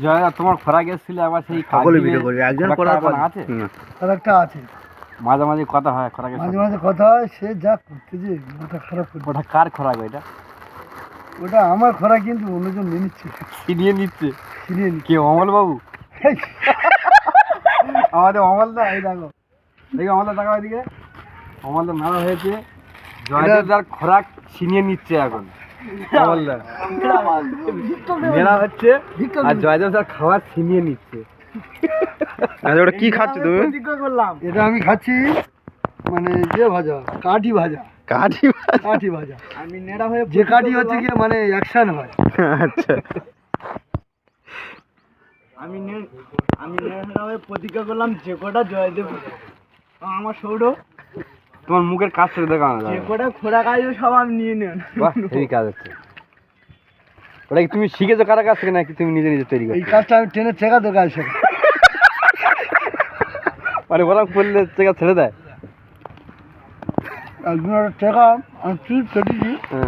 জয়দা তোমার খোরাক এসেছিল আবার সেই সকলে ভিডিও করবে একজন করার পর আছে আর একটা আছে, মাঝে মাঝে কথা হয় খোরাকের মাঝে সাথে। মাঝে কথা হয়, সে যা করতে যে মাথা খারাপ করে। ওটা কার খোরাক ওইটা ওটা আমার খরা, কিন্তু অন্যজন নিয়ে নিচ্ছে, ছিনিয়ে নিচ্ছে ছিনিয়ে নিচ্ছে। কে অমল বাবু আমাদের অমলদা এই দেখো দেখো অমলদা তাকাও এদিকে অমলদা মেলা হয়েছে জয়দেবদার খোরাক ছিনিয়ে নিচ্ছে এখন অমলদা মেলা হচ্ছে আর জয়দেবদার খাবার ছিনিয়ে নিচ্ছে। আচ্ছা ওটা কি খাচ্ছ তুমি? এটা আমি খাচ্ছি মানে যে ভাজা, কাঠি ভাজা, কাঠি কাঠি ভাজা। আমি নেড়া হয়ে যে কাঠি হচ্ছে কি মানে অ্যাকশন হয়। আচ্ছা আমি নেড়া হয়ে প্রতিজ্ঞা করলাম যে কটা জয়দেব আমার সৌর তোমার মুখের কাজ করে দেখা যে কটা খোরা কাজ সব আমি নিয়ে নেন। বাহ এই কাজ হচ্ছে ওটা কি তুমি শিখেছো কারা কাছ থেকে নাকি তুমি নিজে নিজে তৈরি এই করছো? কাজটা আমি ট্রেনে শেখা দরকার আছে। মানে ওরা করলে শেখা ছেড়ে দেয়। একদিন একটা টেকা আমি চুপ কেটেছি, হ্যাঁ